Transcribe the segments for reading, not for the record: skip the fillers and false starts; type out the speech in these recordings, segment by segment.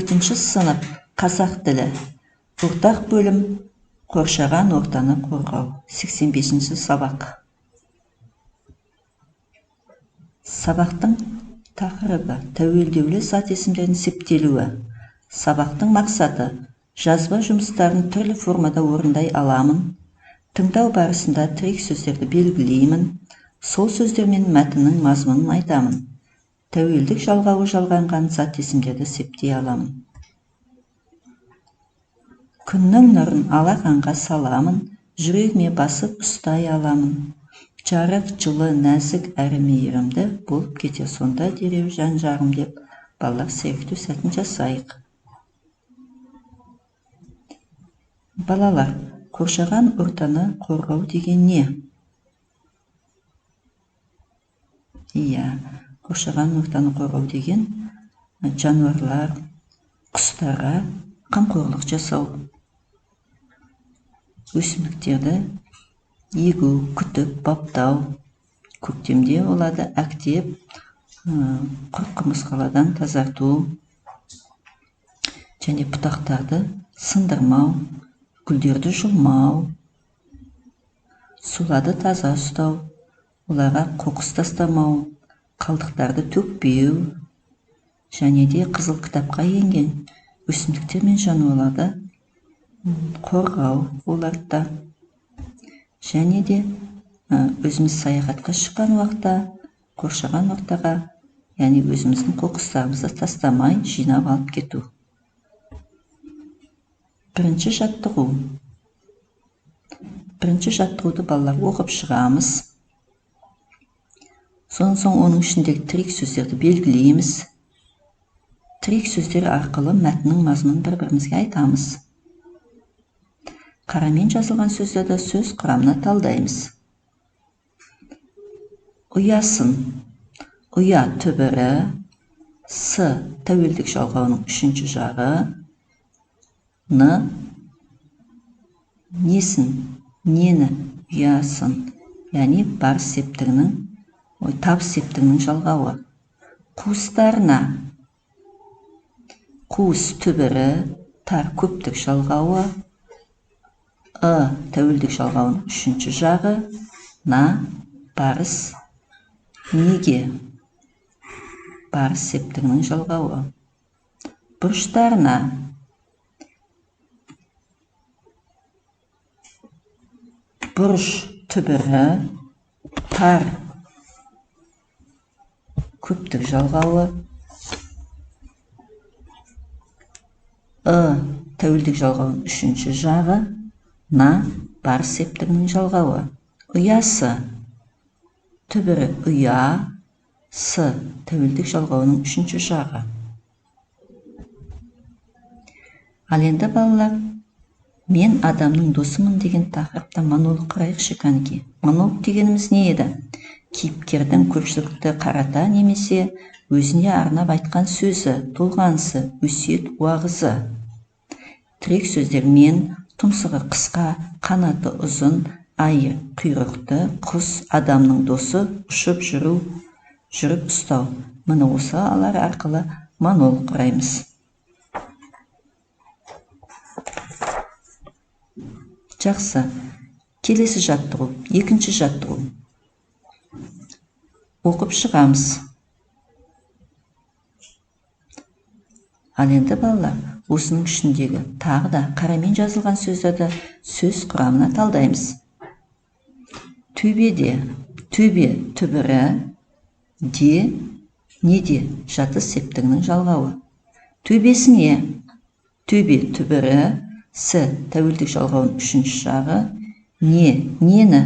4-ші сынып қазақ тілі. Ортақ бөлім қоршаған ортаны қорғау. 85-ші сабақ. Сабақтың тақырыбы тәуелдеулі зат есімдердің септелуі. Сабақтың мақсаты жазба жұмыстарын түрлі формада орындай аламын. Тыңдау барысында тірек сөздерді белгілеймін. Сол сөздермен мәтіннің мазмұнын айтамын. Тәуелдік жалғауы жалғанған зат есімдерді септей аламын. Күннің нұрын алақанға саламын, жүрегіме басып ұстай аламын. Жарық, жылы, нәзік әрі мейірімді болып кетер сонда дереу жан-жағым деп балалар серіктеу сәтін жасайық. Балалар, қоршаған ортаны қорғау деген не? Қоршаған ортаны қорғау деген жануарлар, құстарға қамқорлық жасау. Өсімдіктерді егу, күтіп, баптау. Көктемде оларды әктеп, құрт-құмырсқалардан тазарту. Және бұтақтарды сындырмау, гүлдерді жұлмау. Суларды таза ұстау, оларға қоқыс тастамау, қалдықтарды төкпеу. Және де қызыл кітапқа енген өсімдіктер мен жануарларды қорғау оларда. Және де өзіміз саяхатқа шыққан уақытта қоршаған ортаға, яғни өзіміздің қоқыстарымызды тастамай жинап алып кету. Бірінші жаттығу. Бірінші жаттығуды балалар оқып шығамыз. Соң оның ішіндегі тірек сөздерді белгілейміз. Тірек сөздер арқылы мәтіннің мазмұнын бір-бірімізге айтамыз. Қарамен жазылған сөздерді сөз құрамына талдаймыз. Ұясын. Ұя түбірі. С тәуелдік жалғауының 3-ші жағы. Н несін, нені, ұясын, яғни бар септігінің, табыс септігінің жалғауы. Қуыстарына. Қуыс түбірі, тар көптік жалғауы. Тәуелдік жалғауының 3-ші жағы. На барыс. Неге барыс септігінің жалғауы. Бұрыштарына. Бұрыш түбірі, тар көптік жалғауы. Тәуелдік жалғауының 3-ші жағы. На барыс септігінің жалғауы. Ұясы түбірі ұя. С тәуелдік жалғауының 3-ші жағы. Ал енді балалар, мен адамның досымын деген тақырыпта монолог құрайықшы кәніке. Монолог дегеніміз не еді? Кейіпкердің көпшілікті қарата немесе өзіне арнап айтқан сөзі, толғанысы, өсиет, уағызы. Тірек сөздер мен, тұмсығы қысқа, қанаты ұзын, айыр, құйрықты, құс, адамның досы, ұшып жүріп ұстау. Міне осылар арқылы монолог құраймыз. Жақсы. Келесі жаттығу, 2-ші жаттығу. Оқып шығамыз. Ал енді балалар, осының ішіндегі тағы да қарамен жазылған сөздерді сөз құрамына талдаймыз. Төбеде, төбе түбірі, де, неде жатыс септігінің жалғауы. Төбесіне, төбе түбірі, с тәуелдік жалғауының 3-ші жағы. Нені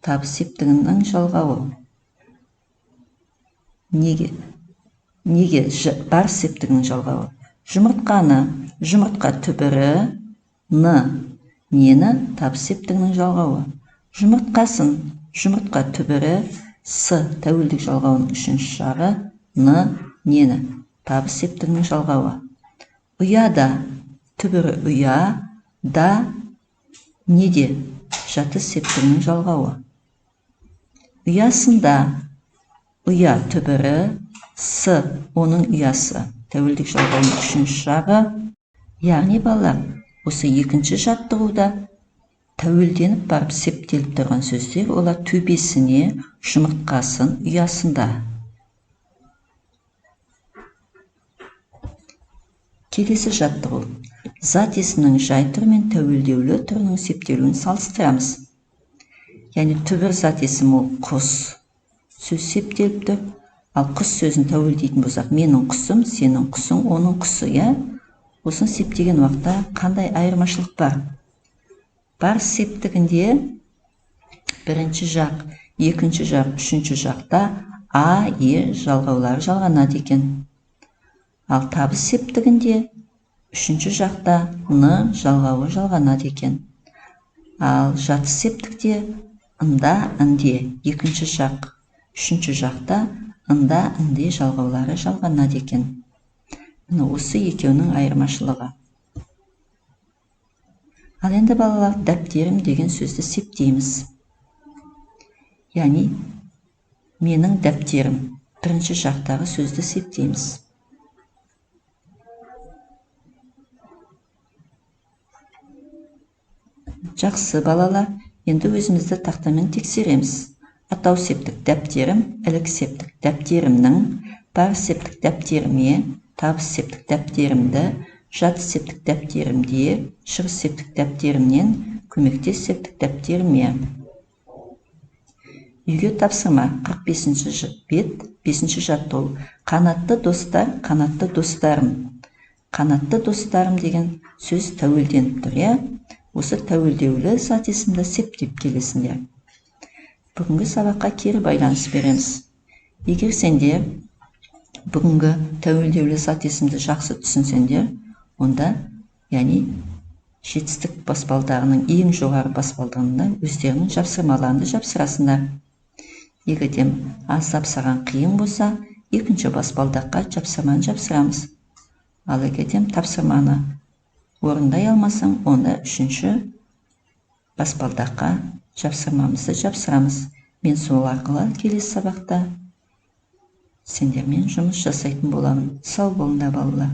табыс септігінің жалғауы. Неге барыс септігінің жалғауы. Жұмыртқаны, жұмыртқа түбірі, нені табыс септігінің жалғауы. Жұмыртқасын, жұмыртқа түбірі, с тәуелдік жалғауының 3-ші жағы. Нені табыс септігінің жалғауы. Ұяда түбірі ұя, да неде жатыс септігінің жалғауы. Ұясында ұя түбірі, с оның ұясы. тәуелдік жалғауының үшінші жағы. Яғни балалар, осы екінші жаттығуда тәуелденіп барып септеліп тұрған сөздер, олар төбесіне, жұмыртқасын, ұясында. Келесі жаттығу. Зат есімнің жай түрі мен тәуелдеулі түрінің септелуін салыстырамыз. Яғни түбір зат есім ол құс сөз септеліп тұр. Ал құс сөзін тәуелдейтін болсақ, менің құсым, сенің құсың, оның құсы, Осын септеген уақытта қандай айырмашылық бар? Бар септігінде бірінші жақ, екінші жақ, үшінші жақта А, Е жалғаулары жалғанады екен. Ал табыс септігінде үшінші жақта Н жалғауы жалғанады екен. Ал жатыс септікте ында, інде, екінші жақ, үшінші жақта ында, інде жалғаулары жалғанады екен. Осы екеуінің айырмашылығы. Ал енді балалар, дәптерім деген сөзді септейміз. Яғни, менің дәптерім. Бірінші жақтағы сөзді септейміз. Жақсы балалар, енді өзімізді тақтамен тексереміз. Атау септік дәптерім, ілік септік дәптерімнің, бар септік дәптеріме, табыс септік дәптерімді, жатыс септік дәптерімде, шығыс септік дәптерімнен, көмектес септік дәптеріме. Үйге тапсырма 45-ші бет, 5-ші жаттығу. Қанатты достар, қанатты достарым. Қанатты достарым деген сөз тәуелденіп тұр, Осы тәуелдеулі зат есімді септеп келесіңдер. Бүгінгі сабаққа кері байланыс береміз. Егер сендер бүгінгі тәуелдеулі зат есімді жақсы түсінсеңдер, онда, яғни жетістік баспалдағының ең жоғары баспалдағында өздерінің жапсырмаларында жапсырасыңдар. Егер аз жапсырған қиын болса, екінші баспалдаққа жапсырманы жапсырамыз. Ал егер тапсырманы орындай алмасаң, онда үшінші баспалдаққа жапсырмамызды жапсырамыз. Мен сол арқылы келесі сабақта сендермен жұмыс жасайтын боламын. Сау болыңдар балалар.